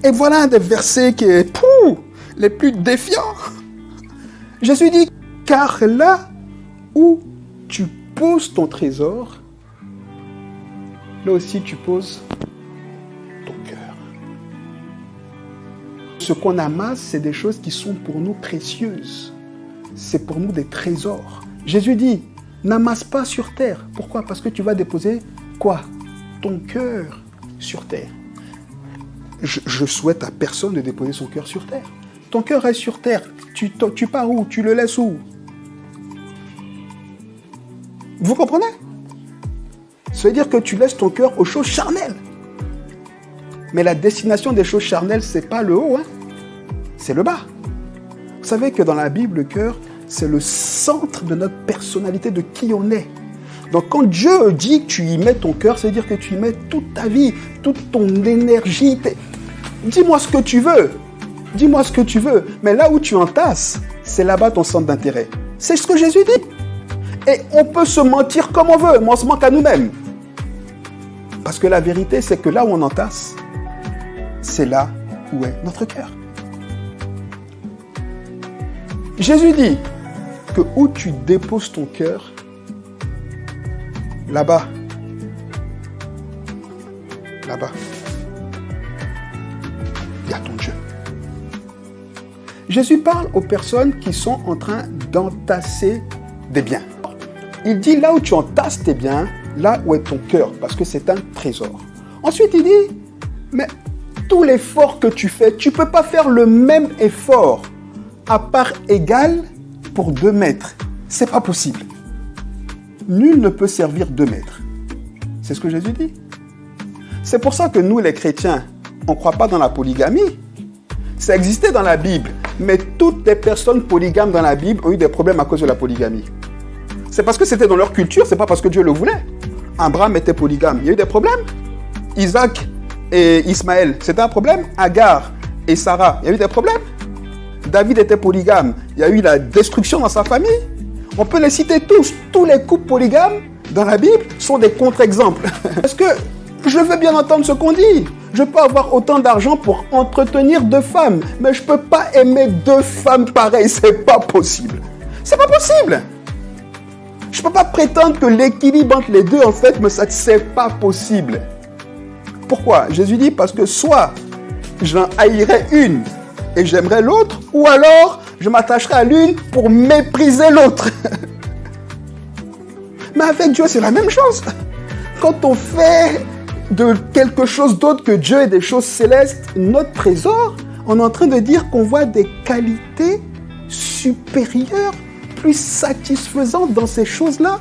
Et voilà un des versets qui est les plus défiants. Jésus dit, car là où tu poses ton trésor, là aussi tu poses ton cœur. Ce qu'on amasse, c'est des choses qui sont pour nous précieuses. C'est pour nous des trésors. Jésus dit, n'amasse pas sur terre. Pourquoi? Parce que tu vas déposer quoi? Ton cœur sur terre. Je souhaite à personne de déposer son cœur sur terre. Ton cœur reste sur terre. Tu pars où? Tu le laisses où? Vous comprenez? Ça veut dire que tu laisses ton cœur aux choses charnelles. Mais la destination des choses charnelles, c'est pas le haut, hein? C'est le bas. Vous savez que dans la Bible, le cœur, c'est le centre de notre personnalité, de qui on est. Donc quand Dieu dit que tu y mets ton cœur, c'est-à-dire que tu y mets toute ta vie, toute ton énergie. Dis-moi ce que tu veux. Dis-moi ce que tu veux. Mais là où tu entasses, c'est là-bas ton centre d'intérêt. C'est ce que Jésus dit. Et on peut se mentir comme on veut, mais on se manque à nous-mêmes. Parce que la vérité, c'est que là où on entasse, c'est là où est notre cœur. Jésus dit que où tu déposes ton cœur, là-bas, il y a ton Dieu. Jésus parle aux personnes qui sont en train d'entasser des biens. Il dit là où tu entasses tes biens, là où est ton cœur, parce que c'est un trésor. Ensuite, il dit, mais tout l'effort que tu fais, tu ne peux pas faire le même effort à part égale pour 2 maîtres. C'est pas possible. Nul ne peut servir 2 maîtres. C'est ce que Jésus dit. C'est pour ça que nous, les chrétiens, on ne croit pas dans la polygamie. Ça existait dans la Bible, mais toutes les personnes polygames dans la Bible ont eu des problèmes à cause de la polygamie. C'est parce que c'était dans leur culture, c'est pas parce que Dieu le voulait. Abraham était polygame, il y a eu des problèmes. Isaac et Ismaël, c'était un problème. Agar et Sarah, il y a eu des problèmes. David était polygame, il y a eu la destruction dans sa famille. On peut les citer tous. Tous les couples polygames dans la Bible sont des contre-exemples. Parce que je veux bien entendre ce qu'on dit. Je peux avoir autant d'argent pour entretenir 2 femmes, mais je ne peux pas aimer 2 femmes pareilles. C'est pas possible. C'est pas possible. Je ne peux pas prétendre que l'équilibre entre les deux, en fait, c'est pas possible. Pourquoi? Jésus dit parce que soit j'en haïrai une et j'aimerai l'autre, ou alors je m'attacherai à l'une pour mépriser l'autre. Mais avec Dieu, c'est la même chose. Quand on fait de quelque chose d'autre que Dieu et des choses célestes notre trésor, on est en train de dire qu'on voit des qualités supérieures, plus satisfaisantes dans ces choses-là.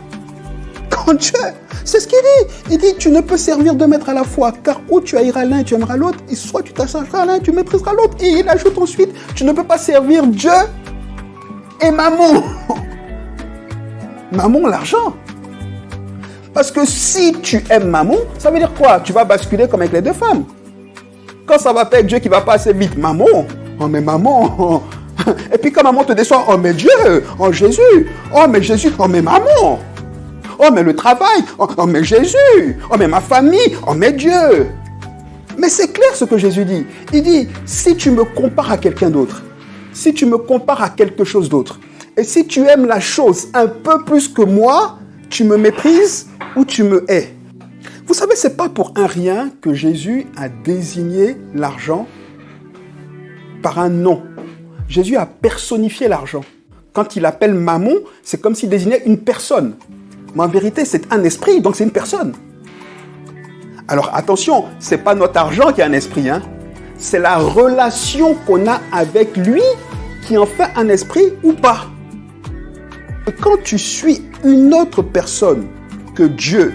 Quand Dieu, c'est ce qu'il dit. Il dit, tu ne peux servir 2 maîtres à la fois, car ou tu haïras l'un et tu aimeras l'autre, et soit tu t'attacheras à l'un et tu mépriseras l'autre. Et il ajoute ensuite, tu ne peux pas servir Dieu et mammon. Mammon, l'argent. Parce que si tu aimes mammon, ça veut dire quoi? Tu vas basculer comme avec les 2 femmes. Quand ça va pas avec Dieu qui va pas assez vite, mammon, oh mais maman, et puis quand maman te déçoit, oh mais Dieu, oh Jésus, oh mais Jésus, oh mais maman, oh mais le travail, oh mais Jésus, oh mais ma famille, oh mais Dieu. Mais c'est clair ce que Jésus dit. Il dit, si tu me compares à quelqu'un d'autre, si tu me compares à quelque chose d'autre, et si tu aimes la chose un peu plus que moi, tu me méprises ou tu me hais. Vous savez, ce n'est pas pour un rien que Jésus a désigné l'argent par un nom. Jésus a personnifié l'argent. Quand il appelle mammon, c'est comme s'il désignait une personne. Mais en vérité, c'est un esprit, donc c'est une personne. Alors attention, ce n'est pas notre argent qui a un esprit, hein. C'est la relation qu'on a avec lui qui en fait un esprit ou pas. Et quand tu suis une autre personne que Dieu,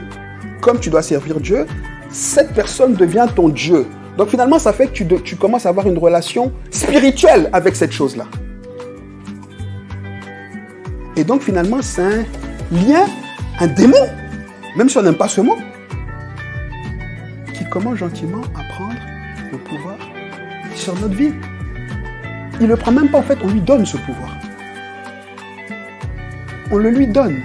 comme tu dois servir Dieu, cette personne devient ton Dieu. Donc finalement, ça fait que tu commences à avoir une relation spirituelle avec cette chose-là. Et donc finalement, c'est un lien, un démon, même si on n'aime pas ce mot, qui commence gentiment à prendre le pouvoir sur notre vie. Il ne le prend même pas, en fait, on lui donne ce pouvoir. On le lui donne.